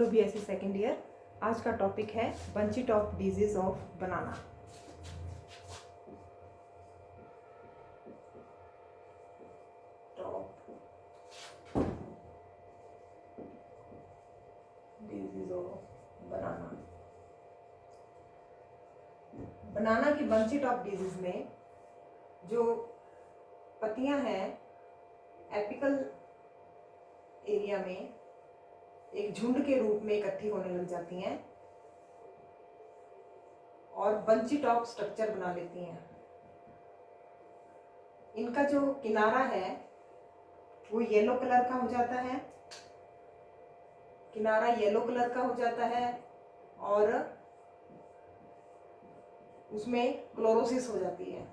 BSc second year. आज का topic है bunchy top disease of banana. Top disease of banana. Banana की bunchy top disease में जो पत्तियां हैं एपिकल एरिया में एक झुंड के रूप में इकट्ठी होने लग जाती हैं और बंची टॉप स्ट्रक्चर बना लेती हैं। इनका जो किनारा है वो येलो कलर का हो जाता है, किनारा येलो कलर का हो जाता है और उसमें क्लोरोसिस हो जाती है।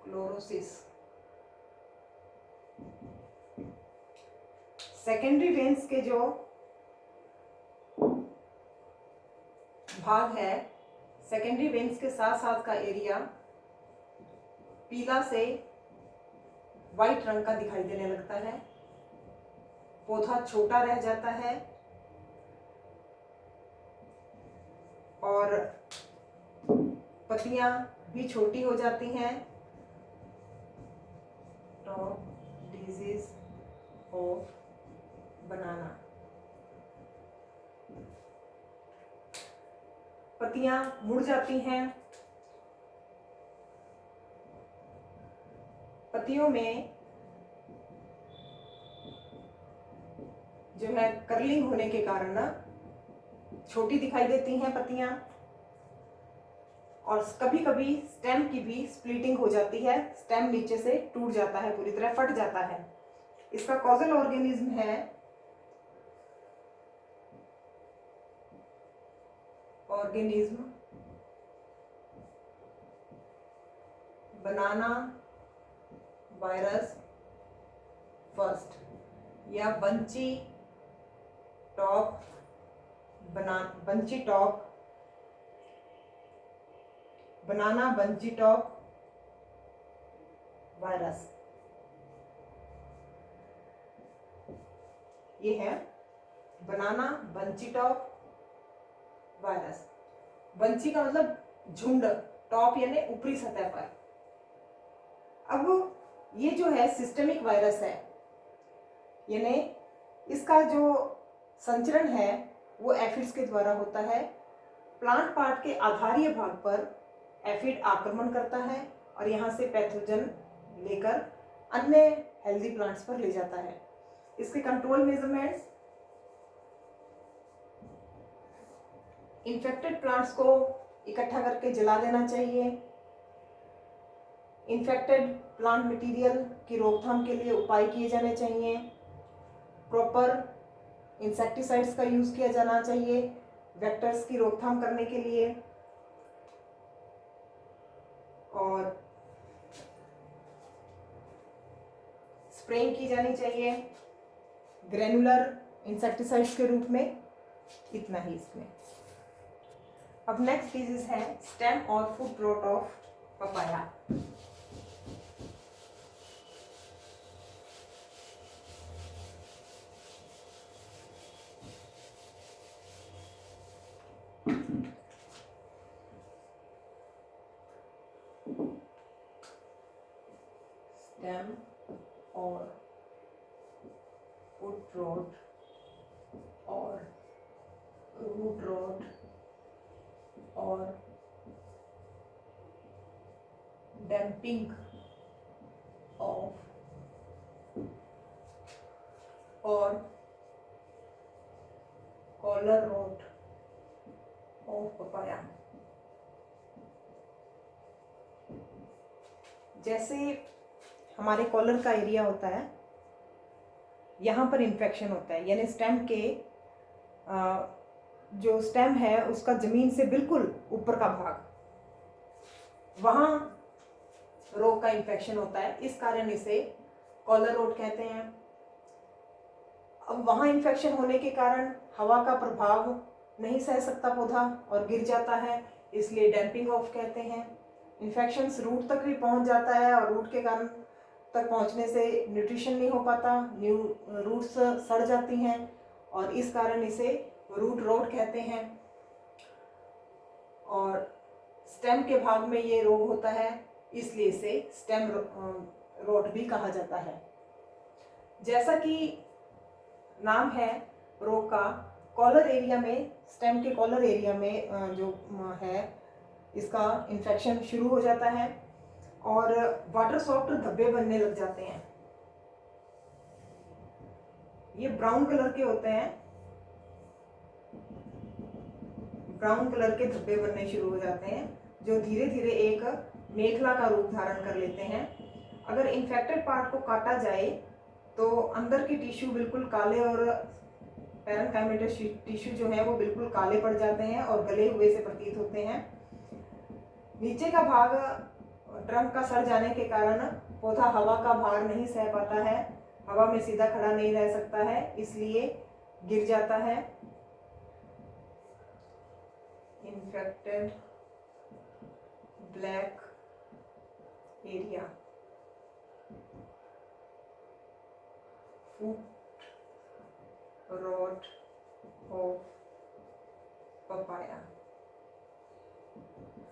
क्लोरोसिस सेकेंडरी वेन्स के जो भाग है, सेकेंडरी वेन्स के साथ साथ का एरिया पीला से वाइट रंग का दिखाई देने लगता है। पौधा छोटा रह जाता है और पत्तियां भी छोटी हो जाती हैं। टॉप डिजीज ऑफ बनाना। पत्तियां मुड़ जाती हैं, पत्तियों में जो है कर्लिंग होने के कारण छोटी दिखाई देती हैं पत्तियां और कभी कभी स्टेम की भी स्प्लिटिंग हो जाती है। स्टेम नीचे से टूट जाता है, पूरी तरह फट जाता है। इसका कॉजल ऑर्गेनिज्म है बनाना वायरस फर्स्ट या बंची टॉप बनाना बंची टॉप वायरस। ये है बनाना बंची टॉप वायरस। बंची का मतलब झुंड, टॉप यानी ऊपरी सतह पर। अब ये जो है सिस्टेमिक वायरस है, यानी इसका जो संचरण है वो एफिड्स के द्वारा होता है। प्लांट पार्ट के आधारीय भाग पर एफिड आक्रमण करता है और यहाँ से पैथोजन लेकर अन्य हेल्दी प्लांट्स पर ले जाता है। इसके कंट्रोल मेजरमेंट्स, इन्फेक्टेड प्लांट्स को इकट्ठा करके जला देना चाहिए। इन्फेक्टेड प्लांट मटेरियल की रोकथाम के लिए उपाय किए जाने चाहिए। प्रॉपर इंसेक्टिसाइड्स का यूज किया जाना चाहिए वेक्टर्स की रोकथाम करने के लिए और स्प्रेइंग की जानी चाहिए ग्रेनुलर इंसेक्टिसाइड्स के रूप में। इतना ही इसमें। अब नेक्स्ट डिजीज है स्टेम और foot rot of papaya. Stem और फुट रॉट और रूट रॉट और डैम्पिंग ऑफ और कॉलर रॉट ऑफ पपाया। जैसे हमारे कॉलर का एरिया होता है, यहाँ पर इन्फेक्शन होता है, यानी स्टेम के जो स्टेम है उसका जमीन से बिल्कुल ऊपर का भाग, वहाँ रोग का इन्फेक्शन होता है। इस कारण इसे कॉलर रोट कहते हैं। अब वहाँ इन्फेक्शन होने के कारण हवा का प्रभाव नहीं सह सकता पौधा और गिर जाता है, इसलिए डैम्पिंग ऑफ कहते हैं। इन्फेक्शंस रूट तक भी पहुँच जाता है और रूट के कारण तक पहुँचने से न्यूट्रिशन नहीं हो पाता, रूट्स सड़ जाती हैं और इस कारण इसे रूट रॉट कहते हैं। और स्टेम के भाग में ये रोग होता है, इसलिए इसे स्टेम रॉट भी कहा जाता है। जैसा कि नाम है रोग का, कॉलर एरिया में, स्टेम के कॉलर एरिया में जो है इसका इन्फेक्शन शुरू हो जाता है और वाटर सॉफ्ट धब्बे बनने लग जाते हैं। ये ब्राउन कलर के होते हैं, ब्राउन कलर के धब्बे बनने शुरू हो जाते हैं जो धीरे धीरे एक मेखला का रूप धारण कर लेते हैं। अगर इन्फेक्टेड पार्ट को काटा जाए तो अंदर के टिश्यू बिल्कुल काले और पैरेन्काइमेटस टिश्यू जो है वो बिल्कुल काले पड़ जाते हैं और गले हुए से प्रतीत होते हैं। नीचे का भाग ट्रंक का सड़ जाने के कारण पौधा हवा का भार नहीं सह पाता है, हवा में सीधा खड़ा नहीं रह सकता है, इसलिए गिर जाता है। Infected black area, foot rot of papaya,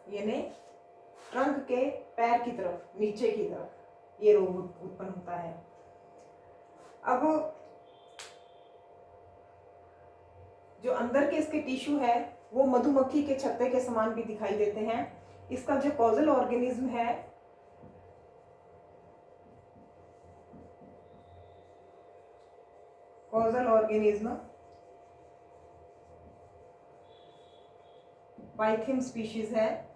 यानी ट्रंक के पैर की तरफ, नीचे की तरफ ये रोग उत्पन्न होता है। अब जो अंदर के इसके टिश्यू है वो मधुमक्खी के छत्ते के समान भी दिखाई देते हैं। इसका जो कॉजल ऑर्गेनिज्म है पाइथियम स्पीशीज है,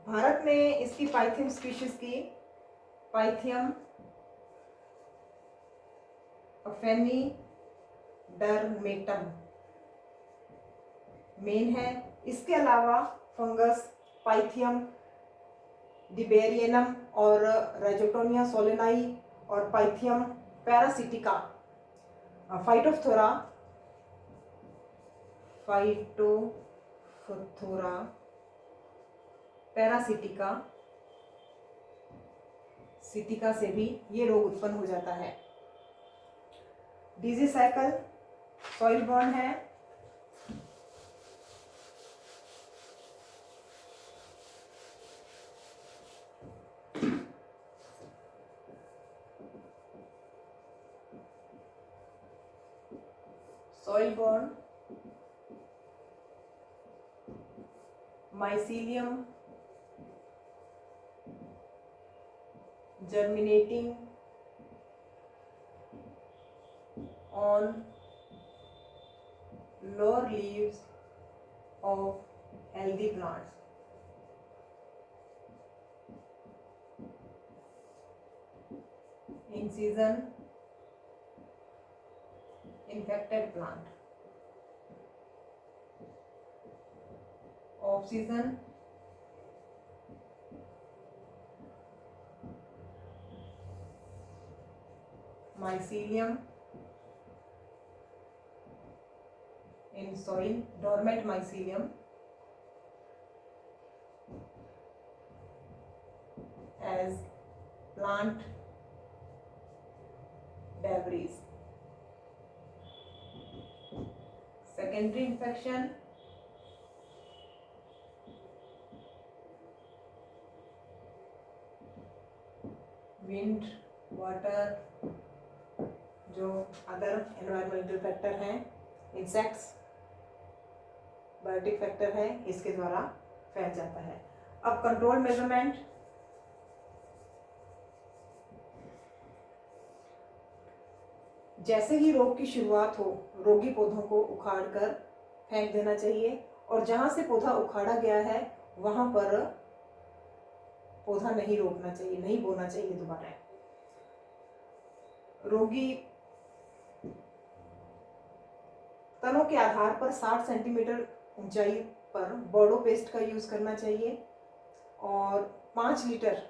भारत में इसकी पाइथियम स्पीशीज की पाइथियम अफेनिडर्मेटम मेन है। इसके अलावा फंगस पाइथियम डिबेरियनम और रेजोटोनिया सोलेनाई और पाइथियम पैरासिटिका, फाइटोफथोरा पैरासिटिका से भी ये रोग उत्पन्न हो जाता है। डिजीज साइकिल सॉइल बॉर्न है, soil born mycelium germinating on lower leaves of healthy plants. In season infected plant. Off season mycelium in soil, dormant mycelium as plant debris. Secondary infection wind, water, जो other environmental factor हैं, insects, biotic factor है, इसके द्वारा फैल जाता है। अब control measurement, जैसे ही रोग की शुरुआत हो रोगी पौधों को उखाड़कर फेंक देना चाहिए और जहां से पौधा उखाड़ा गया है वहां पर पौधा नहीं रोपना चाहिए, नहीं बोना चाहिए दोबारा। रोगी तनों के आधार पर 60 सेंटीमीटर ऊंचाई पर बोडो पेस्ट का यूज करना चाहिए और 5 लीटर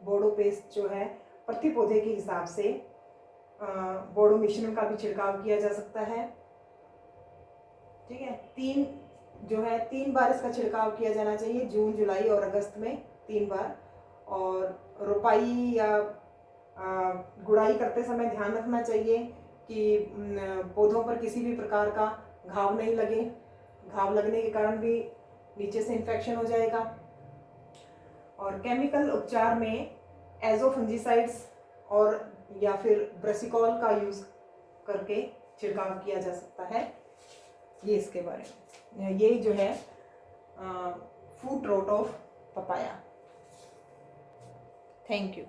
बोडो पेस्ट जो है प्रति पौधे के हिसाब से बोडो मिश्रण का भी छिड़काव किया जा सकता है। ठीक है, 3 बार इसका छिड़काव किया जाना चाहिए, जून, जुलाई और अगस्त में 3 बार। और रोपाई या गुड़ाई करते समय ध्यान रखना चाहिए कि पौधों पर किसी भी प्रकार का घाव नहीं लगे। घाव लगने के कारण भी नीचे से इन्फेक्शन हो जाएगा। और केमिकल उपचार में एजोफंजीसाइड्स और या फिर ब्रेसिकॉल का यूज़ करके छिड़काव किया जा सकता है। ये इसके बारे में, ये जो है fruit rot of papaya. Thank you.